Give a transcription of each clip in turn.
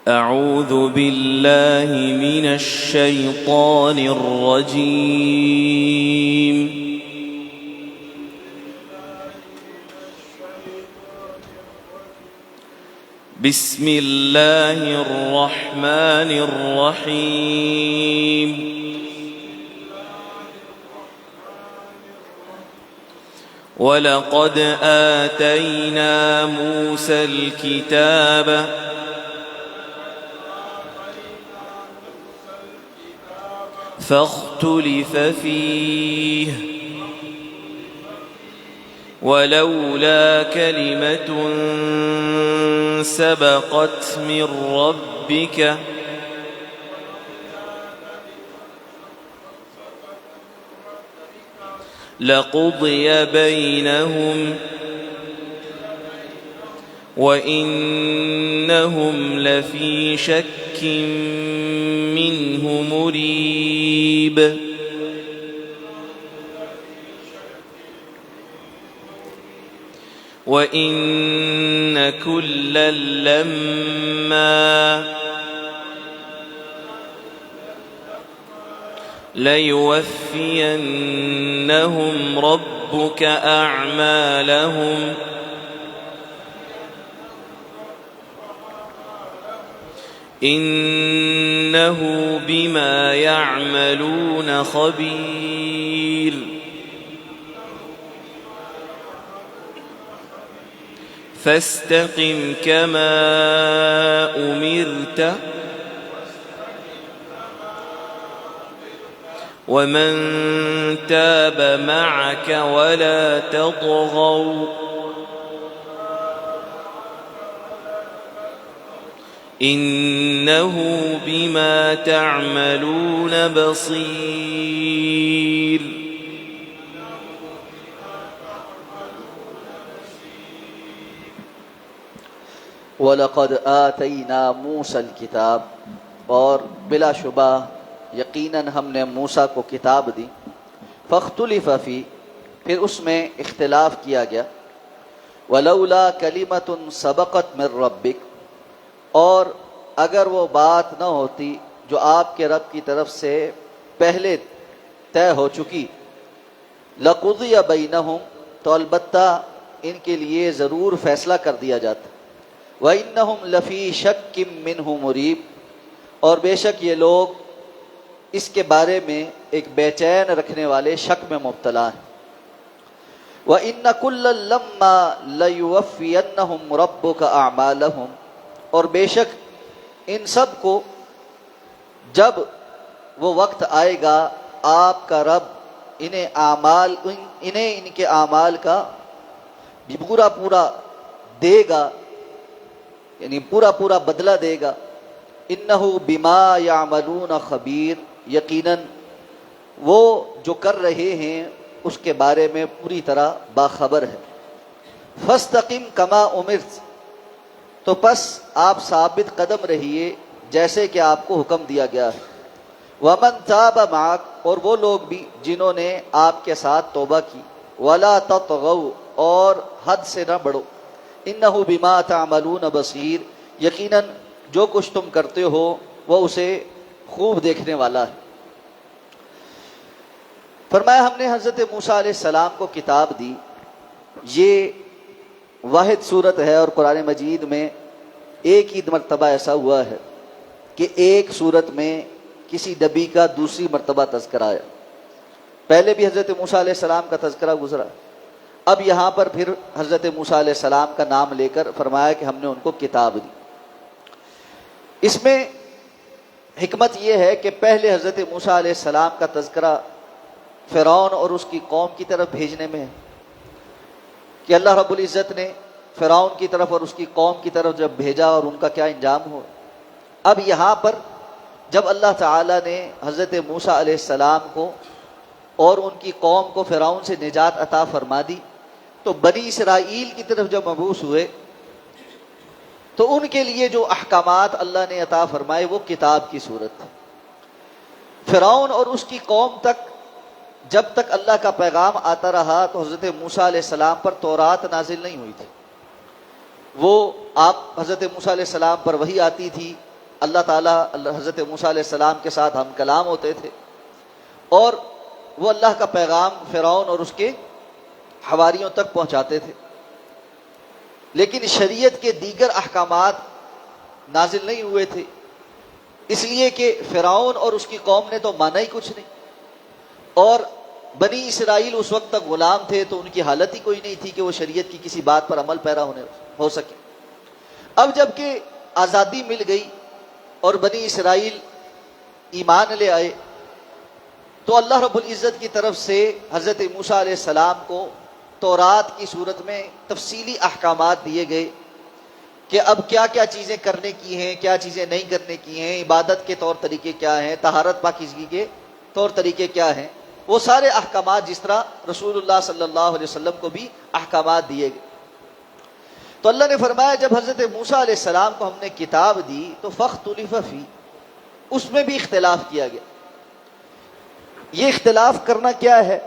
أعوذ بالله من الشيطان الرجيم. بسم الله الرحمن الرحيم. وَلَقَدْ آتَيْنَا مُوسَى الْكِتَابَ فاختلف فيه ولولا كلمة سبقت من ربك لقضي بينهم وإنهم لفي شك منه مريب. وإن كلا لما ليوفينهم ربك أعمالهم إنه بما يعملون خبير. فاستقم كما أمرت ومن تاب معك ولا تطغوا إنه بما تعملون بصير. وَلَقَدْ آتَيْنَا مُوسَى الْكِتَابَ، اور بلا شبہ یقیناً ہم نے موسیٰ کو کتاب دی. فاختلف فی، پھر اس میں اختلاف کیا گیا. وَلَوْلَا كَلِمَةٌ سَبَقَتْ مِنْ رَبِّكَ، اور اگر وہ بات نہ ہوتی جو آپ کے رب کی طرف سے پہلے طے ہو چکی. لَقُضِيَ بَيْنَهُمْ، تو البتہ ان کے لیے ضرور فیصلہ کر دیا جاتا. وَإِنَّهُمْ لَفِي شَكٍّ مِّنْهُ مُرِيبٍ، اور بے شک یہ لوگ اس کے بارے میں ایک بے چین رکھنے والے شک میں مبتلا ہیں. وَإِنَّ كُلًّا لَمَّا لَيُوَفِّيَنَّهُمْ رَبُّكَ أَعْمَالَهُمْ، اور بے شک ان سب کو جب وہ وقت آئے گا آپ کا رب انہیں ان کے اعمال کا بھی پورا دے گا، یعنی پورا بدلہ دے گا. انہو بما یعملون خبیر، یقیناً وہ جو کر رہے ہیں اس کے بارے میں پوری طرح باخبر ہے. فاستقم کما امرت، تو پس آپ ثابت قدم رہیے جیسے کہ آپ کو حکم دیا گیا ہے. ومن تاب معک، اور وہ لوگ بھی جنہوں نے آپ کے ساتھ توبہ کی. ولا تطغوا، اور حد سے نہ بڑھو. انہ بما تعملون بصیر، یقیناً جو کچھ تم کرتے ہو وہ اسے خوب دیکھنے والا ہے. فرمایا ہم نے حضرت موسیٰ علیہ السلام کو کتاب دی. یہ واحد صورت ہے اور قرآن مجید میں ایک ہی مرتبہ ایسا ہوا ہے کہ ایک صورت میں کسی نبی کا دوسری مرتبہ تذکرہ آیا. پہلے بھی حضرت موسیٰ علیہ السلام کا تذکرہ گزرا، اب یہاں پر پھر حضرت موسیٰ علیہ السلام کا نام لے کر فرمایا کہ ہم نے ان کو کتاب دی. اس میں حکمت یہ ہے کہ پہلے حضرت موسیٰ علیہ السلام کا تذکرہ فرعون اور اس کی قوم کی طرف بھیجنے میں ہے کہ اللہ رب العزت نے فرعون کی طرف اور اس کی قوم کی طرف جب بھیجا اور ان کا کیا انجام ہوا. اب یہاں پر جب اللہ تعالیٰ نے حضرت موسیٰ علیہ السلام کو اور ان کی قوم کو فرعون سے نجات عطا فرما دی تو بنی اسرائیل کی طرف جب مبعوث ہوئے تو ان کے لیے جو احکامات اللہ نے عطا فرمائے وہ کتاب کی صورت تھی. فرعون اور اس کی قوم تک جب تک اللہ کا پیغام آتا رہا تو حضرت موسیٰ علیہ السلام پر تورات نازل نہیں ہوئی تھی. وہ آپ حضرت موسیٰ علیہ السلام پر وحی آتی تھی اللہ تعالیٰ حضرت موسیٰ علیہ السلام کے ساتھ ہم کلام ہوتے تھے اور وہ اللہ کا پیغام فرعون اور اس کے حواریوں تک پہنچاتے تھے، لیکن شریعت کے دیگر احکامات نازل نہیں ہوئے تھے، اس لیے کہ فرعون اور اس کی قوم نے تو مانا ہی کچھ نہیں، اور بنی اسرائیل اس وقت تک غلام تھے تو ان کی حالت ہی کوئی نہیں تھی کہ وہ شریعت کی کسی بات پر عمل پیرا ہو سکے۔ اب جب کہ آزادی مل گئی اور بنی اسرائیل ایمان لے آئے تو اللہ رب العزت کی طرف سے حضرت موسیٰ علیہ السلام کو تورات کی صورت میں تفصیلی احکامات دیے گئے کہ اب کیا کیا چیزیں کرنے کی ہیں، کیا چیزیں نہیں کرنے کی ہیں، عبادت کے طور طریقے کیا ہیں، طہارت پاکیزگی کے طور طریقے کیا ہیں، وہ سارے احکامات جس طرح رسول اللہ صلی اللہ علیہ وسلم کو بھی احکامات دیے گئے۔ تو اللہ نے فرمایا جب حضرت موسیٰ علیہ السلام کو ہم نے کتاب دی تو فاختلف فی، اس میں بھی اختلاف کیا گیا۔ یہ اختلاف کرنا کیا ہے،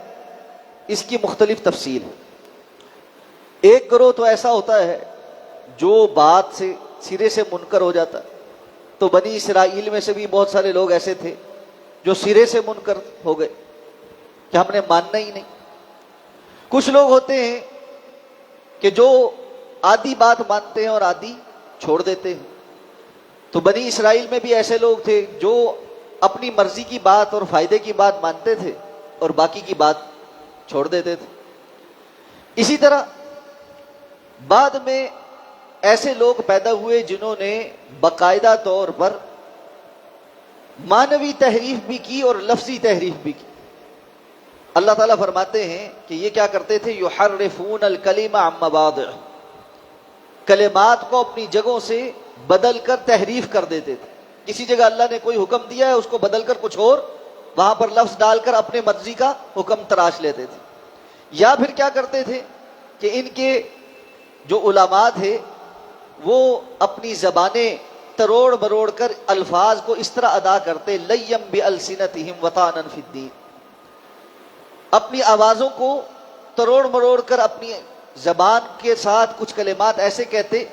اس کی مختلف تفصیل ہے۔ ایک گروہ تو ایسا ہوتا ہے جو بات سے سرے سے منکر ہو جاتا ہے، تو بنی اسرائیل میں سے بھی بہت سارے لوگ ایسے تھے جو سرے سے منکر ہو گئے کہ ہم نے ماننا ہی نہیں۔ کچھ لوگ ہوتے ہیں کہ جو آدھی بات مانتے ہیں اور آدھی چھوڑ دیتے ہیں، تو بنی اسرائیل میں بھی ایسے لوگ تھے جو اپنی مرضی کی بات اور فائدے کی بات مانتے تھے اور باقی کی بات چھوڑ دیتے تھے۔ اسی طرح بعد میں ایسے لوگ پیدا ہوئے جنہوں نے باقاعدہ طور پر معنوی تحریف بھی کی اور لفظی تحریف بھی کی۔ اللہ تعالیٰ فرماتے ہیں کہ یہ کیا کرتے تھے، یحرفون الکلم عن مواضعہ، کلمات کو اپنی جگہوں سے بدل کر تحریف کر دیتے تھے۔ کسی جگہ اللہ نے کوئی حکم دیا ہے اس کو بدل کر کچھ اور وہاں پر لفظ ڈال کر اپنے مرضی کا حکم تراش لیتے تھے۔ یا پھر کیا کرتے تھے کہ ان کے جو علماء تھے وہ اپنی زبانیں تروڑ مروڑ کر الفاظ کو اس طرح ادا کرتے، لیم بِأَلْسِنَتِهِمْ وَطَعْنًا فِي الدِّينِ، اپنی آوازوں کو تروڑ مروڑ کر اپنی زبان کے ساتھ کچھ کلمات ایسے کہتے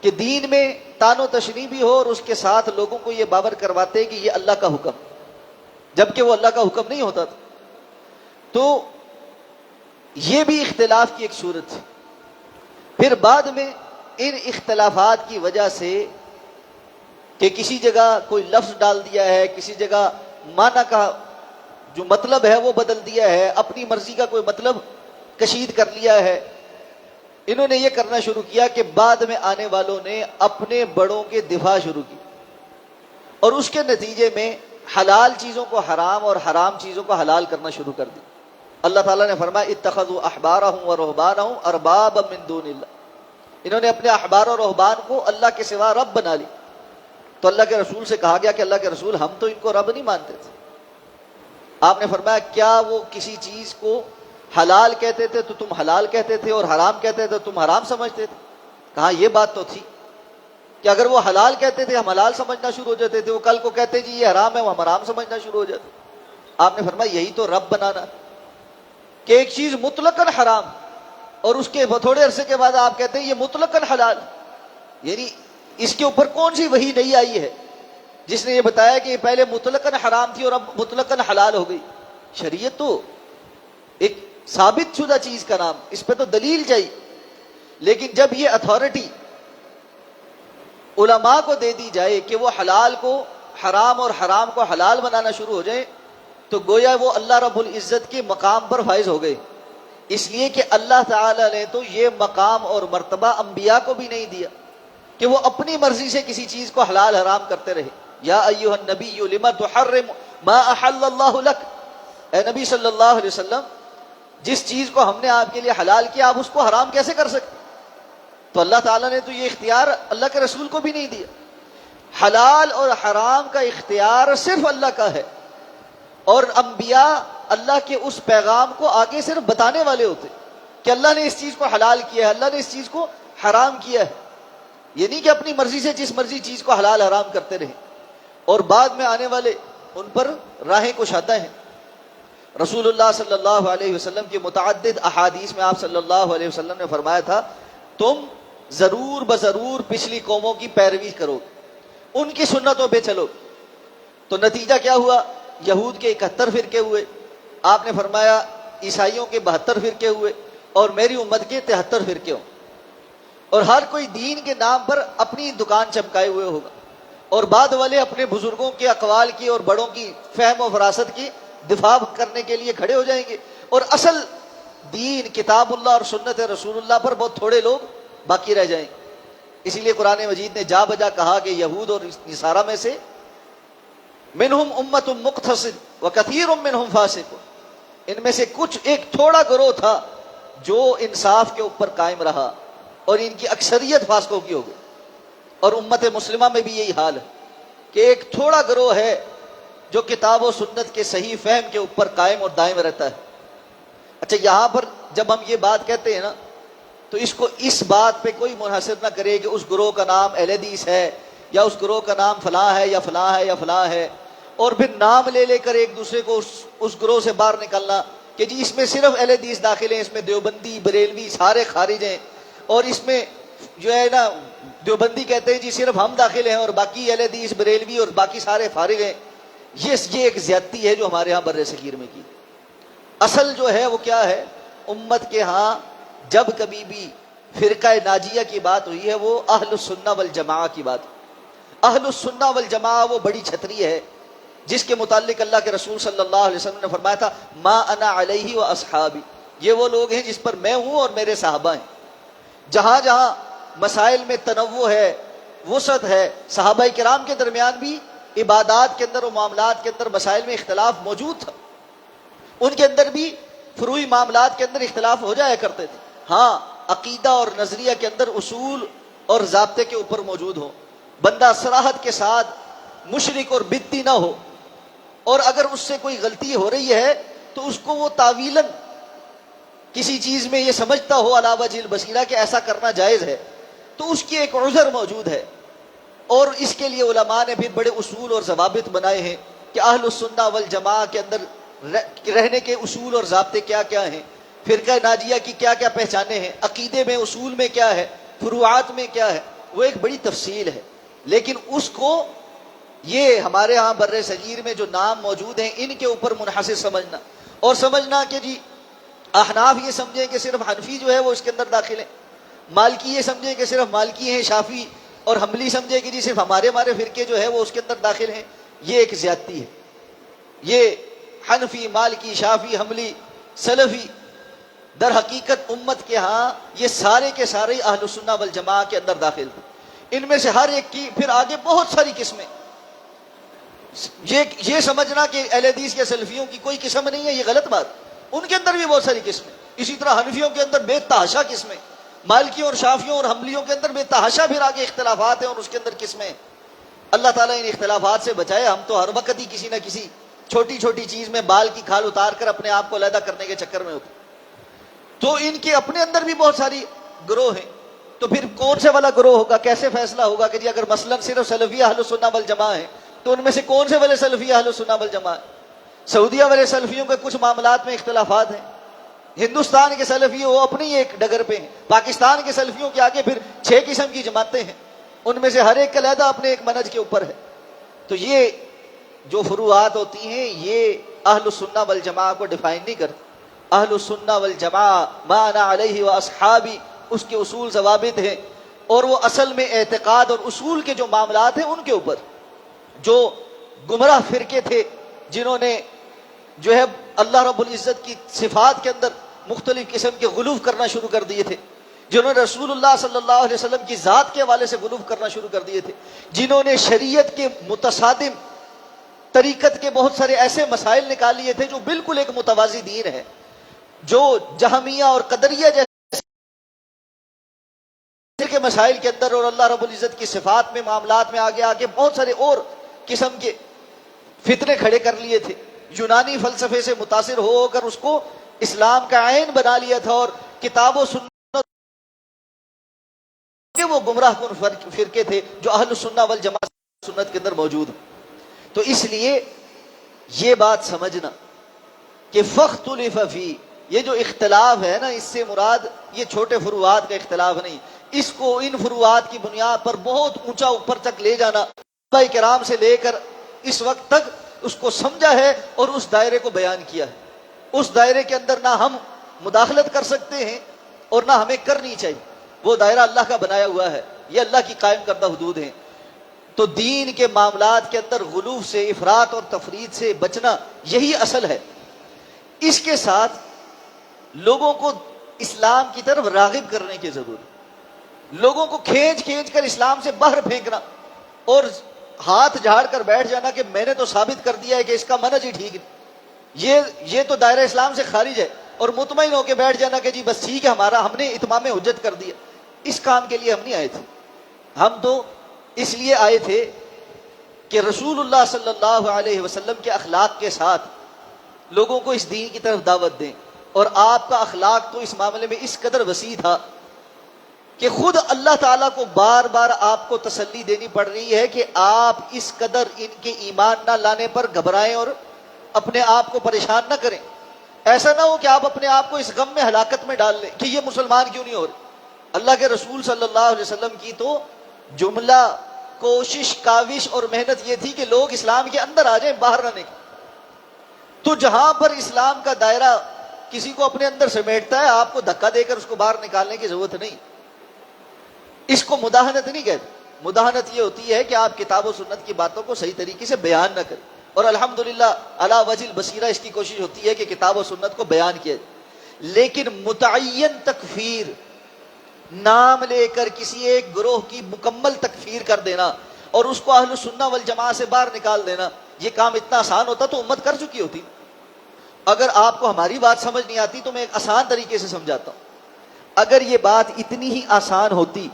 کہ دین میں تان و تشنیع بھی ہو اور اس کے ساتھ لوگوں کو یہ باور کرواتے کہ یہ اللہ کا حکم، جبکہ وہ اللہ کا حکم نہیں ہوتا تھا۔ تو یہ بھی اختلاف کی ایک صورت ہے۔ پھر بعد میں ان اختلافات کی وجہ سے کہ کسی جگہ کوئی لفظ ڈال دیا ہے، کسی جگہ معنی کا جو مطلب ہے وہ بدل دیا ہے، اپنی مرضی کا کوئی مطلب کشید کر لیا ہے، انہوں نے یہ کرنا شروع کیا کہ بعد میں آنے والوں نے اپنے بڑوں کے دفاع شروع کی اور اس کے نتیجے میں حلال چیزوں کو حرام اور حرام چیزوں کو حلال کرنا شروع کر دی۔ اللہ تعالیٰ نے فرمایا اتخذوا احبارهم ورهبانهم اربابا من دون اللہ، انہوں نے اپنے احبار اور رہبان کو اللہ کے سوا رب بنا لی۔ تو اللہ کے رسول سے کہا گیا کہ اللہ کے رسول ہم تو ان کو رب نہیں مانتے تھے۔ آپ نے فرمایا کیا وہ کسی چیز کو حلال کہتے تھے تو تم حلال کہتے تھے اور حرام کہتے تھے تو تم حرام سمجھتے تھے؟ کہا یہ بات تو تھی کہ اگر وہ حلال کہتے تھے ہم حلال سمجھنا شروع ہو جاتے تھے، وہ کل کو کہتے جی یہ حرام ہے وہ ہم حرام سمجھنا شروع ہو جاتے۔ آپ نے فرمایا یہی تو رب بنانا کہ ایک چیز مطلقاً حرام اور اس کے تھوڑے عرصے کے بعد آپ کہتے ہیں یہ مطلقاً حلال، یعنی اس کے اوپر کون سی وحی نہیں آئی ہے جس نے یہ بتایا کہ یہ پہلے مطلقاً حرام تھی اور اب مطلقاً حلال ہو گئی؟ شریعت تو ایک ثابت شدہ چیز کا نام، اس پہ تو دلیل چاہیے، لیکن جب یہ اتھارٹی علماء کو دے دی جائے کہ وہ حلال کو حرام اور حرام کو حلال بنانا شروع ہو جائے تو گویا وہ اللہ رب العزت کے مقام پر فائز ہو گئے، اس لیے کہ اللہ تعالی نے تو یہ مقام اور مرتبہ انبیاء کو بھی نہیں دیا کہ وہ اپنی مرضی سے کسی چیز کو حلال حرام کرتے رہے۔ یا ایھا النبی لما تحرم ما احل اللہ لک، اے نبی صلی اللہ علیہ وسلم جس چیز کو ہم نے آپ کے لیے حلال کیا آپ اس کو حرام کیسے کر سکتے؟ تو اللہ تعالیٰ نے تو یہ اختیار اللہ کے رسول کو بھی نہیں دیا۔ حلال اور حرام کا اختیار صرف اللہ کا ہے، اور انبیاء اللہ کے اس پیغام کو آگے صرف بتانے والے ہوتے کہ اللہ نے اس چیز کو حلال کیا ہے، اللہ نے اس چیز کو حرام کیا ہے، یہ نہیں کہ اپنی مرضی سے جس مرضی چیز کو حلال حرام کرتے رہیں، اور بعد میں آنے والے ان پر راہیں کشادہ ہیں۔ رسول اللہ صلی اللہ علیہ وسلم کی متعدد احادیث میں آپ صلی اللہ علیہ وسلم نے فرمایا تھا تم ضرور بضرور پچھلی قوموں کی پیروی کرو، ان کی سنتوں پہ چلو. تو نتیجہ کیا ہوا؟ یہود کے 71 فرقے ہوئے، آپ نے فرمایا عیسائیوں کے 72 فرقے ہوئے، اور میری امت کے 73 فرقے ہوں. اور ہر کوئی دین کے نام پر اپنی دکان چمکائے ہوئے ہوگا، اور بعد والے اپنے بزرگوں کے اقوال کی اور بڑوں کی فہم و فراست کی دفاع کرنے کے لیے کھڑے ہو جائیں گے، اور اصل دین کتاب اللہ اور سنت رسول اللہ پر بہت تھوڑے لوگ باقی رہ جائیں. اسی لیے قرآن مجید نے جا بجا کہا کہ یہود اور نصارہ میں سے منہم امت مقتصد وکثیر منہم فاسقون، ان میں سے کچھ ایک تھوڑا گروہ تھا جو انصاف کے اوپر قائم رہا، اور ان کی اکثریت فاسقوں کی ہو گئی. اور امت مسلمہ میں بھی یہی حال ہے کہ ایک تھوڑا گروہ ہے جو کتاب و سنت کے صحیح فہم کے اوپر قائم اور دائم رہتا ہے. اچھا، یہاں پر جب ہم یہ بات کہتے ہیں نا، تو اس کو اس بات پہ کوئی منحصر نہ کرے کہ اس گروہ کا نام اہل حدیث ہے، یا اس گروہ کا نام فلاں ہے یا فلاں ہے یا فلاں ہے، اور پھر نام لے لے کر ایک دوسرے کو اس گروہ سے باہر نکلنا کہ جی اس میں صرف اہل حدیث داخل ہیں، اس میں دیوبندی بریلوی سارے خارج ہیں، اور اس میں جو ہے نا دیوبندی کہتے ہیں جی صرف ہم داخل ہیں اور باقی اہل حدیث بریلوی اور باقی سارے فارغ ہیں. یہ ایک زیادتی ہے جو ہمارے ہاں بر صغیر میں کی. اصل جو ہے وہ کیا ہے؟ امت کے ہاں جب کبھی بھی فرقہ ناجیہ کی بات ہوئی ہے وہ اہل السنہ والجماعہ کی بات. اہل السنہ والجماعہ وہ بڑی چھتری ہے جس کے متعلق اللہ کے رسول صلی اللہ علیہ وسلم نے فرمایا تھا ما انا علیہ و اصحابی، یہ وہ لوگ ہیں جس پر میں ہوں اور میرے صحابہ ہیں. جہاں جہاں مسائل میں تنوع ہے، وسعت ہے، صحابہ کرام کے درمیان بھی عبادات کے اندر و معاملات کے اندر مسائل میں اختلاف موجود تھا، ان کے اندر بھی فروعی معاملات کے اندر اختلاف ہو جایا کرتے تھے. ہاں، عقیدہ اور نظریہ کے اندر اصول اور ضابطے کے اوپر موجود ہو، بندہ صراحت کے ساتھ مشرک اور بدعتی نہ ہو، اور اگر اس سے کوئی غلطی ہو رہی ہے تو اس کو وہ تاویلاً کسی چیز میں یہ سمجھتا ہو علی وجہ البصیرہ کہ ایسا کرنا جائز ہے، تو اس کی ایک عذر موجود ہے. اور اس کے لیے علماء نے پھر بڑے اصول اور ضوابط بنائے ہیں کہ اہل السنہ والجماعہ کے اندر رہنے کے اصول اور ضابطے کیا کیا ہیں، فرقہ ناجیہ کی کیا کیا پہچانے ہیں، عقیدے میں اصول میں کیا ہے، فروعات میں کیا ہے. وہ ایک بڑی تفصیل ہے، لیکن اس کو یہ ہمارے ہاں بر صغیر میں جو نام موجود ہیں ان کے اوپر منحصر سمجھنا، اور سمجھنا کہ جی احناف یہ سمجھیں کہ صرف حنفی جو ہے وہ اس کے اندر داخل ہیں، مالکی یہ سمجھیں کہ صرف مالکی ہیں، شافی اور حنبلی سمجھے کہ جی صرف ہمارے فرقے جو ہے وہ اس کے اندر داخل ہیں. یہ ایک زیادتی ہے. یہ حنفی، مالکی، شافی، حنبلی، سلفی در حقیقت امت کے ہاں یہ سارے کے سارے اہل السنہ والجماعہ کے اندر داخل ہیں. ان میں سے ہر ایک کی پھر آگے بہت ساری قسمیں. یہ سمجھنا کہ اہل حدیث کے سلفیوں کی کوئی قسم نہیں ہے، یہ غلط بات. ان کے اندر بھی بہت ساری قسمیں. اسی طرح حنفیوں کے اندر بے تحاشا قسمیں، مالکیوں اور شافیوں اور حنبلیوں کے اندر بے تحاشا پھر آگے اختلافات ہیں اور اس کے اندر قسمیں. اللہ تعالیٰ ان اختلافات سے بچائے. ہم تو ہر وقت ہی کسی نہ کسی چھوٹی چھوٹی چیز میں بال کی کھال اتار کر اپنے آپ کو علیحدہ کرنے کے چکر میں ہوتے. تو ان کے اپنے اندر بھی بہت ساری گروہ ہیں. تو پھر کون سے والا گروہ ہوگا؟ کیسے فیصلہ ہوگا کہ جی اگر مثلاً صرف سلفی اہل السنہ والجماعہ ہیں تو ان میں سے کون سے والے سلفی اہل السنہ والجماعہ؟ سعودیہ والے سلفیوں کے کچھ معاملات میں اختلافات ہیں، ہندوستان کے سلفی وہ اپنی ایک ڈگر پہ ہیں، پاکستان کے سلفیوں کے آگے پھر 6 قسم کی جماعتیں ہیں، ان میں سے ہر ایک کا علیحدہ اپنے ایک منہج کے اوپر ہے. تو یہ جو فروعات ہوتی ہیں یہ اہل السنہ والجماعہ کو ڈیفائن نہیں کرتی. اہل السنہ والجماعہ ما انا علیہ و اصحابی، اس کے اصول ضوابط ہیں، اور وہ اصل میں اعتقاد اور اصول کے جو معاملات ہیں ان کے اوپر. جو گمراہ فرقے تھے جنہوں نے جو ہے اللہ رب العزت کی صفات کے اندر مختلف قسم کے غلو کرنا شروع کر دیے تھے، جنہوں نے رسول اللہ صلی اللہ علیہ وسلم کی ذات کے حوالے سے غلو کرنا شروع کر دیے تھے، جنہوں نے شریعت کے متصادم طریقت کے بہت سارے ایسے مسائل نکال لیے تھے جو بالکل ایک متوازی دین ہے، جو جہمیہ اور قدریہ جیسے کے مسائل کے اندر اور اللہ رب العزت کی صفات میں معاملات میں آگے بہت سارے اور قسم کے فتنے کھڑے کر لیے تھے. یونانی فلسفے سے متاثر ہو کر اس کو اسلام کا عین بنا لیا تھا، اور کتاب و سنت کے وہ گمراہ کن فرقے تھے جو اہل السنہ والجماعت سنت کے اندر موجود ہیں. تو اس لیے یہ بات سمجھنا کہ فاختلف فی، یہ جو اختلاف ہے نا، اس سے مراد یہ چھوٹے فروعات کا اختلاف نہیں، اس کو ان فروعات کی بنیاد پر بہت اونچا اوپر تک لے جانا صحابہ کرام سے لے کر اس وقت تک اس کو سمجھا ہے اور اس دائرے کو بیان کیا ہے. اس دائرے کے اندر نہ ہم مداخلت کر سکتے ہیں اور نہ ہمیں کرنی چاہیے. وہ دائرہ اللہ کا بنایا ہوا ہے, یہ اللہ کی قائم کردہ حدود ہیں. تو دین کے معاملات کے اندر غلو سے, افراط اور تفرید سے بچنا یہی اصل ہے. اس کے ساتھ لوگوں کو اسلام کی طرف راغب کرنے کی ضرورت. لوگوں کو کھینچ کھینچ کر اسلام سے باہر پھینکنا اور ہاتھ جھاڑ کر بیٹھ جانا کہ میں نے تو ثابت کر دیا ہے کہ اس کا منہج ہی ٹھیک ہے, یہ تو دائرہ اسلام سے خارج ہے, اور مطمئن ہو کے بیٹھ جانا کہ جی بس ٹھیک ہے, ہم نے اتمام حجت کر دیا. اس کام کے لیے ہم نہیں آئے تھے. ہم تو اس لیے آئے تھے کہ رسول اللہ صلی اللہ علیہ وسلم کے اخلاق کے ساتھ لوگوں کو اس دین کی طرف دعوت دیں. اور آپ کا اخلاق تو اس معاملے میں اس قدر وسیع تھا کہ خود اللہ تعالیٰ کو بار بار آپ کو تسلی دینی پڑ رہی ہے کہ آپ اس قدر ان کے ایمان نہ لانے پر گھبرائیں اور اپنے آپ کو پریشان نہ کریں. ایسا نہ ہو کہ آپ اپنے آپ کو اس غم میں ہلاکت میں ڈال لیں کہ یہ مسلمان کیوں نہیں ہو رہے. اللہ کے رسول صلی اللہ علیہ وسلم کی تو جملہ کوشش, کاوش اور محنت یہ تھی کہ لوگ اسلام کے اندر آ جائیں, باہر نہ نکلیں. تو جہاں پر اسلام کا دائرہ کسی کو اپنے اندر سمیٹتا ہے, آپ کو دھکا دے کر اس کو باہر نکالنے کی ضرورت نہیں. اس کو مداہنت نہیں کہتے. مداہنت یہ ہوتی ہے کہ آپ کتاب و سنت کی باتوں کو صحیح طریقے سے بیان نہ کریں, اور الحمدللہ علی وجہ البصیرہ اس کی کوشش ہوتی ہے کہ کتاب و سنت کو بیان کیا جائے. لیکن متعین تکفیر, نام لے کر کسی ایک گروہ کی مکمل تکفیر کر دینا اور اس کو اہل السنہ والجماعہ سے باہر نکال دینا, یہ کام اتنا آسان ہوتا تو امت کر چکی ہوتی. اگر آپ کو ہماری بات سمجھ نہیں آتی تو میں ایک آسان طریقے سے سمجھاتا ہوں. اگر یہ بات اتنی ہی آسان ہوتی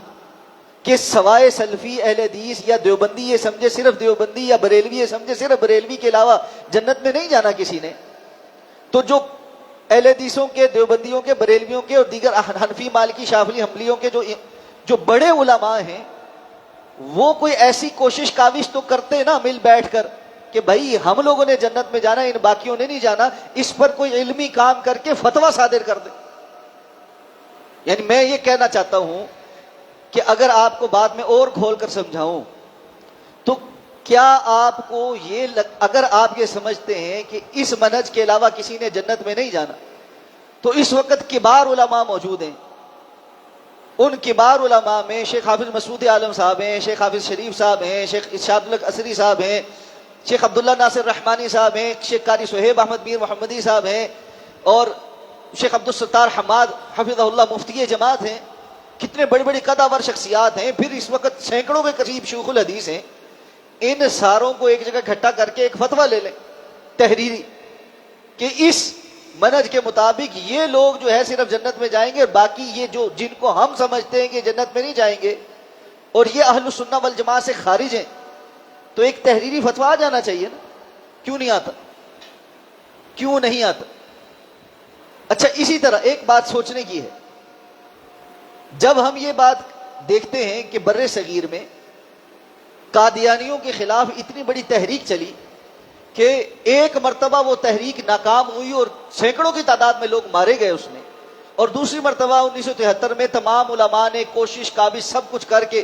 کہ سوائے سلفی اہل حدیث یا دیوبندی یہ سمجھے صرف دیوبندی, یا بریلوی یہ سمجھے صرف بریلوی کے علاوہ جنت میں نہیں جانا کسی نے, تو جو اہل حدیثوں کے, دیوبندیوں کے, بریلویوں کے اور دیگر حنفی, مالکی, شافعی, حنبلیوں کے جو بڑے علماء ہیں وہ کوئی ایسی کوشش کاوش تو کرتے نا مل بیٹھ کر کہ بھائی ہم لوگوں نے جنت میں جانا, ان باقیوں نے نہیں جانا, اس پر کوئی علمی کام کر کے فتویٰ صادر کر دے. یعنی میں یہ کہنا چاہتا ہوں کہ اگر آپ کو بات میں اور کھول کر سمجھاؤں تو کیا آپ کو اگر آپ یہ سمجھتے ہیں کہ اس منہج کے علاوہ کسی نے جنت میں نہیں جانا, تو اس وقت کبار علماء موجود ہیں. ان کبار علماء میں شیخ حافظ مسعود عالم صاحب ہیں, شیخ حافظ شریف صاحب ہیں, شیخ ارشاد الحق عصری صاحب ہیں, شیخ عبداللہ ناصر رحمانی صاحب ہیں, شیخ قاری صہیب احمد میر محمدی صاحب ہیں, اور شیخ عبدالستار حماد حفظہ اللہ مفتی جماعت ہیں. کتنے بڑی بڑی قداور شخصیات ہیں. پھر اس وقت سینکڑوں کے قریب شیوخ الحدیث ہیں. ان ساروں کو ایک جگہ اکٹھا کر کے ایک فتویٰ لے لیں تحریری کہ اس منہج کے مطابق یہ لوگ جو ہے صرف جنت میں جائیں گے, اور باقی یہ جو جن کو ہم سمجھتے ہیں کہ جنت میں نہیں جائیں گے اور یہ اہل السنہ والجماعہ سے خارج ہیں, تو ایک تحریری فتویٰ آ جانا چاہیے نا. کیوں نہیں آتا؟ کیوں نہیں آتا؟ اچھا, اسی طرح ایک بات سوچنے کی ہے. جب ہم یہ بات دیکھتے ہیں کہ بر صغیر میں قادیانیوں کے خلاف اتنی بڑی تحریک چلی کہ ایک مرتبہ وہ تحریک ناکام ہوئی اور سینکڑوں کی تعداد میں لوگ مارے گئے اس میں, اور دوسری مرتبہ 1973 میں تمام علماء نے کوشش کاوش سب کچھ کر کے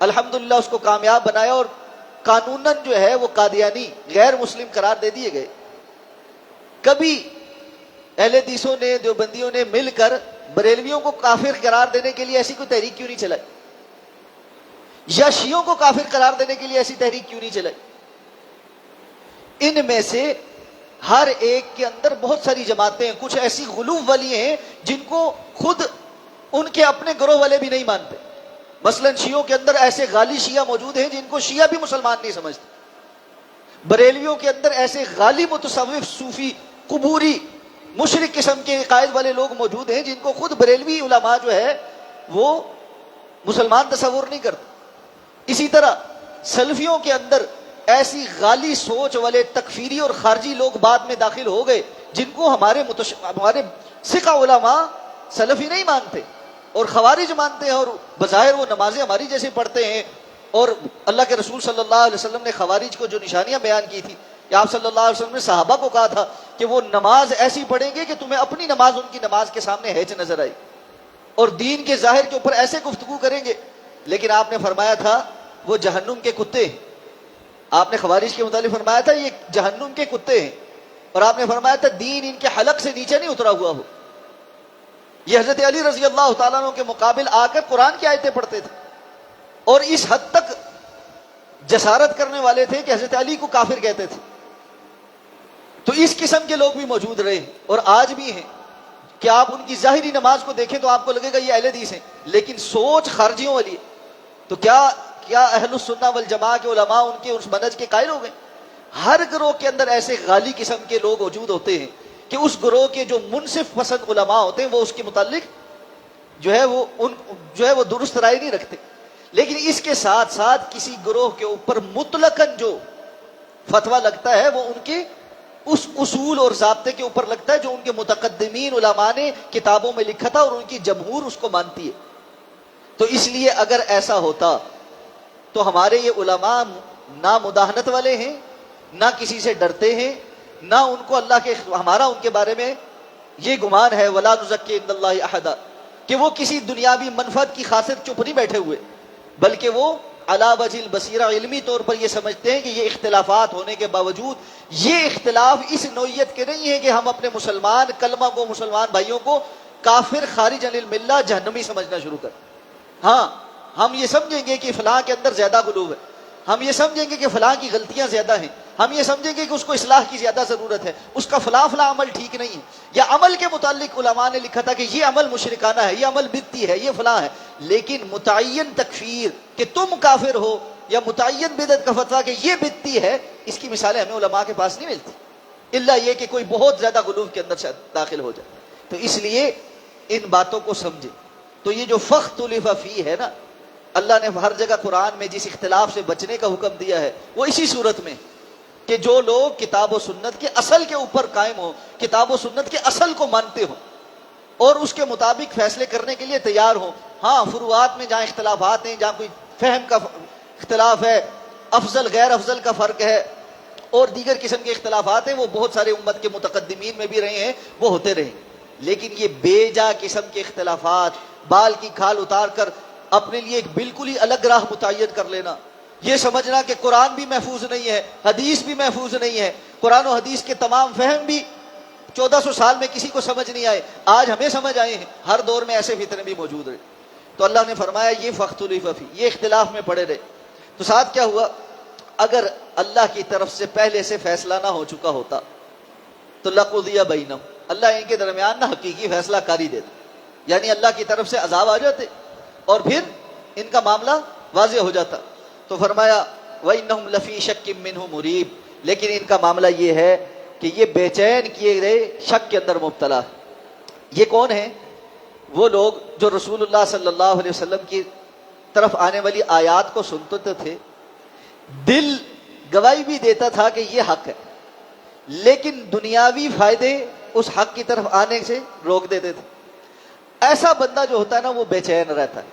الحمدللہ اس کو کامیاب بنایا, اور قانوناً جو ہے وہ قادیانی غیر مسلم قرار دے دیے گئے. کبھی اہل حدیثوں نے, دیوبندیوں نے مل کر بریلویوں کو کافر قرار دینے کے لیے ایسی کوئی تحریک کیوں نہیں چلائی؟ یا شیعوں کو کافر قرار دینے کے لیے ایسی تحریک کیوں نہیں چلائی؟ ان میں سے ہر ایک کے اندر بہت ساری جماعتیں ہیں. کچھ ایسی غلو والی ہیں جن کو خود ان کے اپنے گروہ والے بھی نہیں مانتے. مثلا شیعوں کے اندر ایسے غالی شیعہ موجود ہیں جن کو شیعہ بھی مسلمان نہیں سمجھتے. بریلویوں کے اندر ایسے غالی متصوف, صوفی, قبوری, مشرک قسم کے عقائد والے لوگ موجود ہیں جن کو خود بریلوی علماء جو ہے وہ مسلمان تصور نہیں کرتے. اسی طرح سلفیوں کے اندر ایسی غالی سوچ والے تکفیری اور خارجی لوگ بعد میں داخل ہو گئے جن کو ہمارے ثقہ علماء سلفی نہیں مانتے اور خوارج مانتے ہیں, اور بظاہر وہ نمازیں ہماری جیسے پڑھتے ہیں. اور اللہ کے رسول صلی اللہ علیہ وسلم نے خوارج کو جو نشانیاں بیان کی تھی کہ آپ صلی اللہ علیہ وسلم نے صحابہ کو کہا تھا کہ وہ نماز ایسی پڑھیں گے کہ تمہیں اپنی نماز ان کی نماز کے سامنے ہیچ نظر آئی, اور دین کے ظاہر کے اوپر ایسے گفتگو کریں گے. لیکن آپ نے فرمایا تھا وہ جہنم کے کتے, آپ نے خوارج کے متعلق فرمایا تھا یہ جہنم کے کتے ہیں، اور آپ نے فرمایا تھا دین ان کے حلق سے نیچے نہیں اترا ہوا ہو۔ یہ حضرت علی رضی اللہ تعالیٰ عنہ کے مقابل آ کر قرآن کی آیتیں پڑھتے تھے، اور اس حد تک جسارت کرنے والے تھے کہ حضرت علی کو کافر کہتے تھے۔ تو اس قسم کے لوگ بھی موجود رہے اور آج بھی ہیں کہ آپ ان کی ظاہری نماز کو دیکھیں تو آپ کو لگے گا یہ اہل حدیث ہیں، لیکن سوچ خارجیوں والی ہے۔ تو کیا اہل السنہ والجماعہ کے علماء ان کے اس منہج کے قائل ہو گئے؟ ہر گروہ کے اندر ایسے غالی قسم کے لوگ موجود ہوتے ہیں کہ اس گروہ کے جو منصف پسند علماء ہوتے ہیں وہ اس کے متعلق جو ہے وہ درست رائے نہیں رکھتے، لیکن اس کے ساتھ ساتھ کسی گروہ کے اوپر مطلقاً جو فتویٰ لگتا ہے وہ ان کے اس اصول اور ضابطے کے اوپر لگتا ہے جو ان کے متقدمین علماء نے کتابوں میں لکھا تھا، اور ان کی جمہور اس کو مانتی ہے۔ تو اس لیے اگر ایسا ہوتا تو ہمارے یہ علماء نہ مداہنت والے ہیں، نہ کسی سے ڈرتے ہیں، نہ ان کو اللہ کے ہمارا ان کے بارے میں یہ گمان ہے وَلَا نُزَكِّي عِندَ اللَّهِ أَحَدًا کہ وہ کسی دنیاوی منفعت کی خاطر چپ نہیں بیٹھے ہوئے، بلکہ وہ علی وجہ البصیرہ علمی طور پر یہ سمجھتے ہیں کہ یہ اختلافات ہونے کے باوجود یہ اختلاف اس نوعیت کے نہیں ہے کہ ہم اپنے مسلمان کلمہ کو مسلمان بھائیوں کو کافر خارج عن الملہ جہنمی سمجھنا شروع کر۔ ہاں ہم یہ سمجھیں گے کہ فلاں کے اندر زیادہ غلو ہے، ہم یہ سمجھیں گے کہ فلاں کی غلطیاں زیادہ ہیں، ہم یہ سمجھیں گے کہ اس کو اصلاح کی زیادہ ضرورت ہے، اس کا فلاں عمل ٹھیک نہیں ہے، یا عمل کے متعلق علماء نے لکھا تھا کہ یہ عمل مشرکانہ ہے، یہ عمل بدعتی ہے، یہ فلاں ہے، لیکن متعین تکفیر کہ تم کافر ہو یا متعین بدعت کا فتویٰ کہ یہ بدعتی ہے، اس کی مثالیں ہمیں علماء کے پاس نہیں ملتی، الا یہ کہ کوئی بہت زیادہ غلو کے اندر داخل ہو جائے۔ تو اس لیے ان باتوں کو سمجھے۔ تو یہ جو فاختلف فیہ ہے نا، اللہ نے ہر جگہ قرآن میں جس اختلاف سے بچنے کا حکم دیا ہے وہ اسی صورت میں کہ جو لوگ کتاب و سنت کے اصل کے اوپر قائم ہوں، کتاب و سنت کے اصل کو مانتے ہوں اور اس کے مطابق فیصلے کرنے کے لیے تیار ہوں۔ ہاں فروعات میں جہاں اختلافات ہیں، جہاں کوئی فہم کا اختلاف ہے، افضل غیر افضل کا فرق ہے اور دیگر قسم کے اختلافات ہیں، وہ بہت سارے امت کے متقدمین میں بھی رہے ہیں، وہ ہوتے رہے، لیکن یہ بے جا قسم کے اختلافات، بال کی کھال اتار کر اپنے لیے ایک بالکل ہی الگ راہ متعین کر لینا، یہ سمجھنا کہ قرآن بھی محفوظ نہیں ہے، حدیث بھی محفوظ نہیں ہے، قرآن و حدیث کے تمام فہم بھی 1400 سال میں کسی کو سمجھ نہیں آئے، آج ہمیں سمجھ آئے ہیں۔ ہر دور میں ایسے فتنے بھی موجود رہے۔ تو اللہ نے فرمایا یہ فاختلف فیہ، یہ اختلاف میں پڑے رہے۔ تو ساتھ کیا ہوا؟ اگر اللہ کی طرف سے پہلے سے فیصلہ نہ ہو چکا ہوتا تو لقضی بینہم، اللہ ان کے درمیان نہ حقیقی فیصلہ کاری دیتا، یعنی اللہ کی طرف سے عذاب آ جاتے اور پھر ان کا معاملہ واضح ہو جاتا۔ تو فرمایا وَإِنَّهُمْ لَفِي شَكٍّ مِّنْهُ مُرِيبٍ، لیکن ان کا معاملہ یہ ہے کہ یہ بے چین کیے گئے شک کے اندر مبتلا ہے۔ یہ کون ہیں؟ وہ لوگ جو رسول اللہ صلی اللہ علیہ وسلم کی طرف آنے والی آیات کو سنتے تھے، دل گواہی بھی دیتا تھا کہ یہ حق ہے، لیکن دنیاوی فائدے اس حق کی طرف آنے سے روک دیتے تھے۔ ایسا بندہ جو ہوتا ہے نا وہ بے چین رہتا ہے۔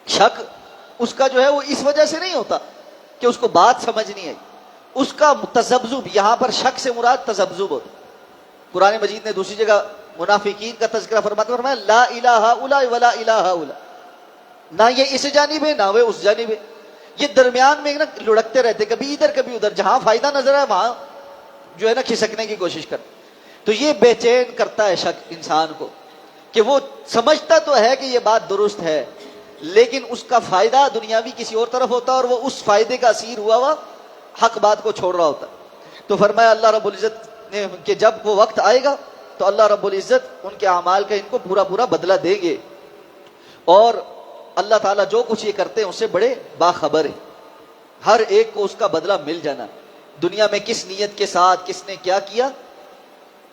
شک اس کا جو ہے وہ اس وجہ سے نہیں ہوتا کہ اس کو بات سمجھ نہیں آئی، اس کا تذبذب، یہاں پر شک سے مراد تذبذب ہوتا۔ قرآن مجید نے دوسری جگہ منافقین کا تذکرہ فرمایا لا الہ الا ولا الہ الا، نہ یہ اس جانب ہے نہ وہ اس جانب ہے، یہ درمیان میں نا لڑکتے رہتے، کبھی ادھر کبھی ادھر، جہاں فائدہ نظر ہے وہاں جو ہے نا کھسکنے کی کوشش کرتے۔ تو یہ بے چین کرتا ہے شک انسان کو کہ وہ سمجھتا تو ہے کہ یہ بات درست ہے، لیکن اس کا فائدہ دنیاوی کسی اور طرف ہوتا اور وہ اس فائدے کا اسیر ہوا حق بات کو چھوڑ رہا ہوتا۔ تو فرمایا اللہ رب العزت نے کہ جب وہ وقت آئے گا تو اللہ رب العزت ان کے اعمال کا ان کو پورا بدلہ دیں گے، اور اللہ تعالیٰ جو کچھ یہ کرتے ہیں اس سے بڑے باخبر ہیں، ہر ایک کو اس کا بدلہ مل جانا۔ دنیا میں کس نیت کے ساتھ کس نے کیا کیا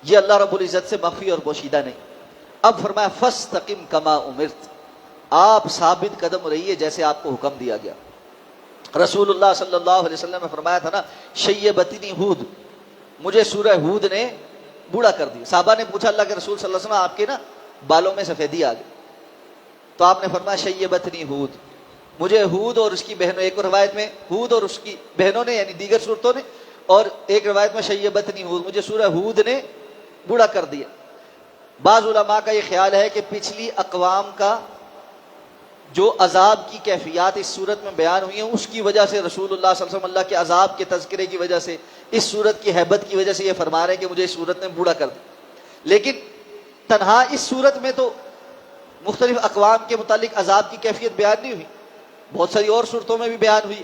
یہ اللہ رب العزت سے مخفی اور پوشیدہ نہیں۔ اب فرمایا فاستقم کما امرت، آپ ثابت قدم رہیے جیسے آپ کو حکم دیا گیا۔ رسول اللہ صلی اللہ علیہ وسلم نے فرمایا تھا نا شیبتنی ہود، مجھے سورہ ہود نے بوڑھا کر دیا۔ صحابہ نے پوچھا اللہ کے رسول صلی اللہ علیہ وسلم آپ کے نا بالوں میں سفیدی آ گئی، تو آپ نے فرمایا شیبتنی ہود، مجھے ہود اور اس کی بہنوں، ایک روایت میں ہود اور اس کی بہنوں نے یعنی دیگر صورتوں نے، اور ایک روایت میں شیبتنی ہود، مجھے سورہ ہود نے بوڑھا کر دیا۔ بعض علماء کا یہ خیال ہے کہ پچھلی اقوام کا جو عذاب کی کیفیات اس صورت میں بیان ہوئی ہیں اس کی وجہ سے رسول اللہ صلی اللہ علیہ وسلم اللہ کے عذاب کے تذکرے کی وجہ سے، اس صورت کی ہیبت کی وجہ سے یہ فرما رہے ہیں کہ مجھے اس صورت نے بوڑھا کر دیا۔ لیکن تنہا اس صورت میں تو مختلف اقوام کے متعلق عذاب کی کیفیت بیان نہیں ہوئی، بہت ساری اور صورتوں میں بھی بیان ہوئی۔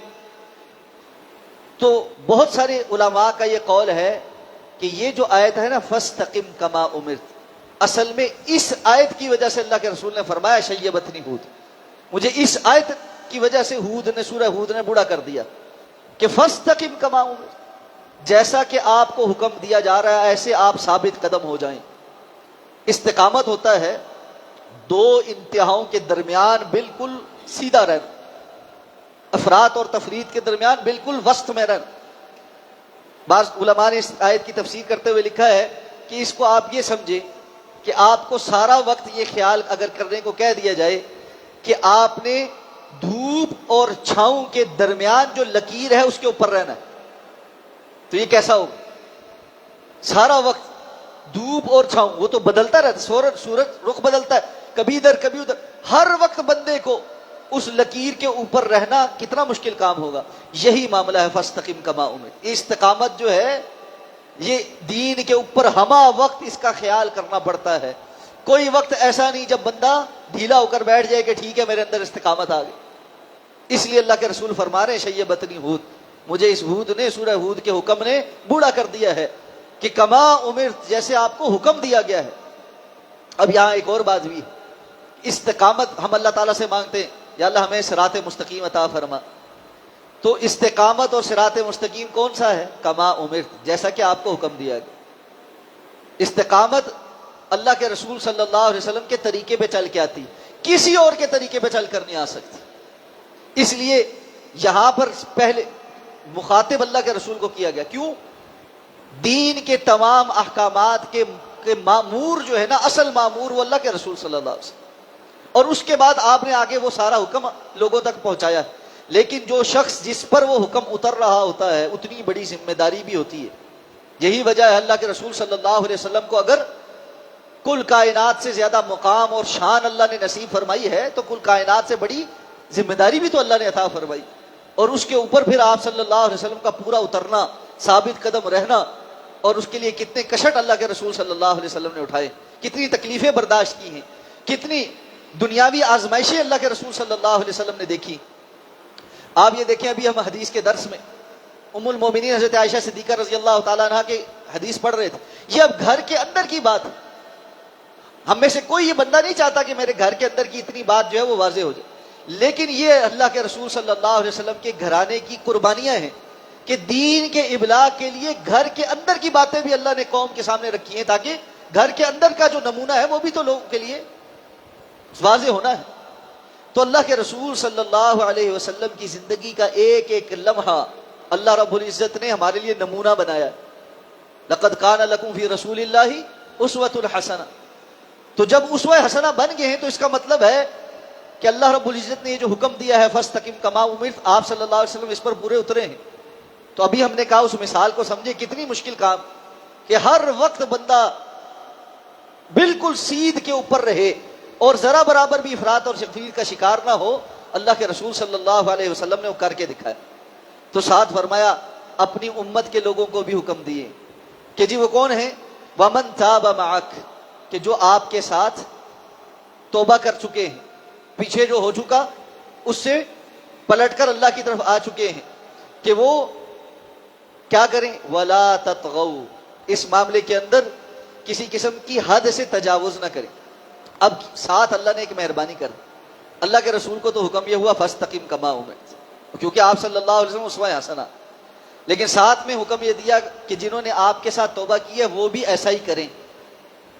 تو بہت سارے علماء کا یہ قول ہے کہ یہ جو آیت ہے نا فاستقم کما امرت، اصل میں اس آیت کی وجہ سے اللہ کے رسول نے فرمایا شیبتنی ہود، مجھے اس آیت کی وجہ سے سورہ ہود نے بوڑھا کر دیا کہ فاستقم کما امرت، جیسا کہ آپ کو حکم دیا جا رہا ہے ایسے آپ ثابت قدم ہو جائیں۔ استقامت ہوتا ہے دو انتہاؤں کے درمیان بالکل سیدھا رہنا، افراط اور تفرید کے درمیان بالکل وسط میں رہنا۔ بعض علماء نے اس آیت کی تفسیر کرتے ہوئے لکھا ہے کہ اس کو آپ یہ سمجھیں کہ آپ کو سارا وقت یہ خیال اگر کرنے کو کہہ دیا جائے کہ آپ نے دھوپ اور چھاؤں کے درمیان جو لکیر ہے اس کے اوپر رہنا ہے، تو یہ کیسا ہوگا؟ سارا وقت دھوپ اور چھاؤں، وہ تو بدلتا رہتا، سورج رخ بدلتا ہے، کبھی ادھر کبھی ادھر، ہر وقت بندے کو اس لکیر کے اوپر رہنا کتنا مشکل کام ہوگا۔ یہی معاملہ ہے فاستقم کما امرت۔ استقامت جو ہے یہ دین کے اوپر ہمہ وقت اس کا خیال کرنا پڑتا ہے۔ کوئی وقت ایسا نہیں جب بندہ ڈھیلا ہو کر بیٹھ جائے کہ ٹھیک ہے میرے اندر استقامت آ گئی۔ اس لیے اللہ کے رسول فرما رہے ہیں شیبتنی ہود، مجھے اس ہود نے، سورہ ہود کے حکم نے بوڑھا کر دیا ہے کہ کما امرت، جیسے آپ کو حکم دیا گیا ہے۔ اب یہاں ایک اور بات بھی ہے، استقامت ہم اللہ تعالیٰ سے مانگتے ہیں یا اللہ ہمیں صراط مستقیم عطا فرما، تو استقامت اور صراط مستقیم کون سا ہے؟ کما امرت، جیسا کہ آپ کو حکم دیا گیا۔ استقامت اللہ کے رسول صلی اللہ علیہ وسلم کے طریقے پہ چل کے آتی، کسی اور کے طریقے پہ چل کر نہیں آ سکتی۔ اس لیے یہاں پر پہلے مخاطب اللہ کے رسول کو کیا گیا، کیوں؟ دین کے تمام احکامات کے مامور جو ہے نا، اصل مامور وہ اللہ کے رسول صلی اللہ علیہ وسلم، اور اس کے بعد آپ نے آگے وہ سارا حکم لوگوں تک پہنچایا۔ لیکن جو شخص جس پر وہ حکم اتر رہا ہوتا ہے اتنی بڑی ذمہ داری بھی ہوتی ہے۔ یہی وجہ ہے اللہ کے رسول صلی اللہ علیہ وسلم کو اگر کل کائنات سے زیادہ مقام اور شان اللہ نے نصیب فرمائی ہے تو کل کائنات سے بڑی ذمہ داری بھی تو اللہ نے عطا فرمائی، اور اس کے اوپر پھر آپ صلی اللہ علیہ وسلم کا پورا اترنا، ثابت قدم رہنا، اور اس کے لیے کتنے کشٹ اللہ کے رسول صلی اللہ علیہ وسلم نے اٹھائے، کتنی تکلیفیں برداشت کی ہیں، کتنی دنیاوی آزمائشیں اللہ کے رسول صلی اللہ علیہ وسلم نے دیکھی۔ آپ یہ دیکھیں، ابھی ہم حدیث کے درس میں ام المومنین حضرت عائشہ صدیقہ رضی اللہ تعالیٰ عنہ کے حدیث پڑھ رہے تھے۔ یہ اب گھر کے اندر کی بات ہے، ہم میں سے کوئی یہ بندہ نہیں چاہتا کہ میرے گھر کے اندر کی اتنی بات جو ہے وہ واضح ہو جائے، لیکن یہ اللہ کے رسول صلی اللہ علیہ وسلم کے گھرانے کی قربانیاں ہیں کہ دین کے ابلاغ کے لیے گھر کے اندر کی باتیں بھی اللہ نے قوم کے سامنے رکھی ہیں، تاکہ گھر کے اندر کا جو نمونہ ہے وہ بھی تو لوگوں کے لیے واضح ہونا ہے۔ تو اللہ کے رسول صلی اللہ علیہ وسلم کی زندگی کا ایک ایک لمحہ اللہ رب العزت نے ہمارے لیے نمونہ بنایا۔ لقد کان لکم فی رسول اللہ اسوۃ حسنہ، تو جب اسوہ حسنہ بن گئے ہیں تو اس کا مطلب ہے کہ اللہ رب العزت نے یہ جو حکم دیا ہے فاستقم کما امرت، آپ صلی اللہ علیہ وسلم اس پر پورے اترے ہیں۔ تو ابھی ہم نے کہا اس مثال کو سمجھے، کتنی مشکل کام کہ ہر وقت بندہ بالکل سیدھ کے اوپر رہے اور ذرا برابر بھی افراط اور تفریط کا شکار نہ ہو۔ اللہ کے رسول صلی اللہ علیہ وسلم نے وہ کر کے دکھایا۔ تو ساتھ فرمایا اپنی امت کے لوگوں کو بھی حکم دیے کہ جی وہ کون ہیں؟ وَمَن تَابَ مَعَكَ، کہ جو آپ کے ساتھ توبہ کر چکے ہیں، پیچھے جو ہو چکا اس سے پلٹ کر اللہ کی طرف آ چکے ہیں، کہ وہ کیا کریں؟ وَلَا تَطْغَوْا، اس معاملے کے اندر کسی قسم کی حد سے تجاوز نہ کریں۔ اب ساتھ اللہ نے ایک مہربانی کر دی، اللہ کے رسول کو تو حکم یہ ہوا فاستقم کما امرت، کیونکہ آپ صلی اللہ علیہ وسلم اسوہ حسنہ، لیکن ساتھ میں حکم یہ دیا کہ جنہوں نے آپ کے ساتھ توبہ کی ہے وہ بھی ایسا ہی کریں۔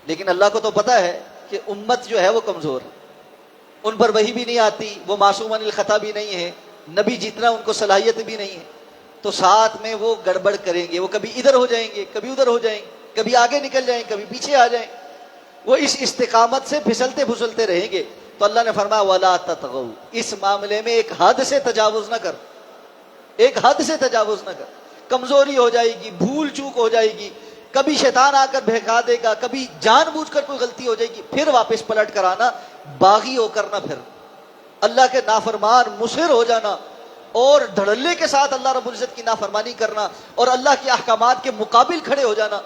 لیکن اللہ کو تو پتا ہے کہ امت جو ہے وہ کمزور ہے، ان پر وحی بھی نہیں آتی، وہ معصوم عن الخطا بھی نہیں ہے، نبی جتنا ان کو صلاحیت بھی نہیں ہے، تو ساتھ میں وہ گڑبڑ کریں گے، وہ کبھی ادھر ہو جائیں گے، کبھی ادھر ہو جائیں گے، کبھی آگے نکل جائیں، کبھی پیچھے آ جائیں، وہ اس استقامت سے پھسلتے پھسلتے رہیں گے۔ تو اللہ نے فرمایا وَلَا تَطْغَوْا، اس معاملے میں ایک حد سے تجاوز نہ کر، ایک حد سے تجاوز نہ کر، کمزوری ہو جائے گی، بھول چوک ہو جائے گی، کبھی شیطان آ کر بہکا دے گا، کبھی جان بوجھ کر کوئی غلطی ہو جائے گی، پھر واپس پلٹ کر آنا، باغی ہو کر نہ پھر، اللہ کے نافرمان مصر ہو جانا اور دھڑلے کے ساتھ اللہ رب العزت کی نافرمانی کرنا اور اللہ کے احکامات کے مقابل کھڑے ہو جانا،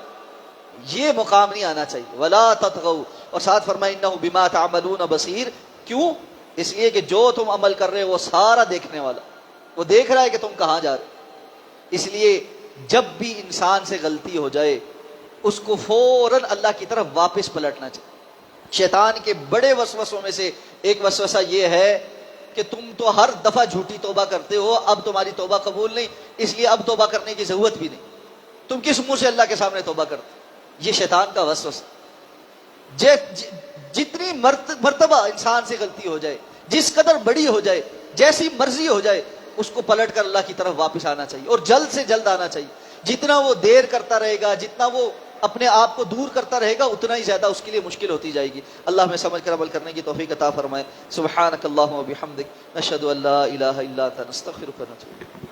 یہ مقام نہیں آنا چاہیے۔ ولا تطغوا، اور ساتھ فرمایا انہ بما تعملون بصیر، کیوں؟ اس لیے کہ جو تم عمل کر رہے ہو وہ سارا دیکھنے والا، وہ دیکھ رہا ہے کہ تم کہاں جا رہے ہو۔ اس لیے جب بھی انسان سے غلطی ہو جائے اس کو فوراً اللہ کی طرف واپس پلٹنا چاہیے۔ شیطان کے بڑے وسوسوں میں سے ایک وسوسہ یہ ہے کہ تم تو ہر دفعہ جھوٹی توبہ کرتے ہو، اب تمہاری توبہ قبول نہیں، اس لیے اب توبہ کرنے کی ضرورت بھی نہیں، تم کس منہ سے اللہ کے سامنے توبہ کرتے؟ یہ شیطان کا وسوسہ۔ جتنی مرتبہ انسان سے غلطی ہو جائے، جس قدر بڑی ہو جائے، جیسی مرضی ہو جائے، اس کو پلٹ کر اللہ کی طرف واپس آنا چاہیے اور جلد سے جلد آنا چاہیے۔ جتنا وہ دیر کرتا رہے گا، جتنا وہ اپنے آپ کو دور کرتا رہے گا، اتنا ہی زیادہ اس کے لیے مشکل ہوتی جائے گی۔ اللہ ہمیں سمجھ کر عمل کرنے کی توفیق عطا فرمائے۔ سبحانک اللہم و بحمدک، نشہد ان لا الہ الا انت، نستغفرک و نتوب الیک۔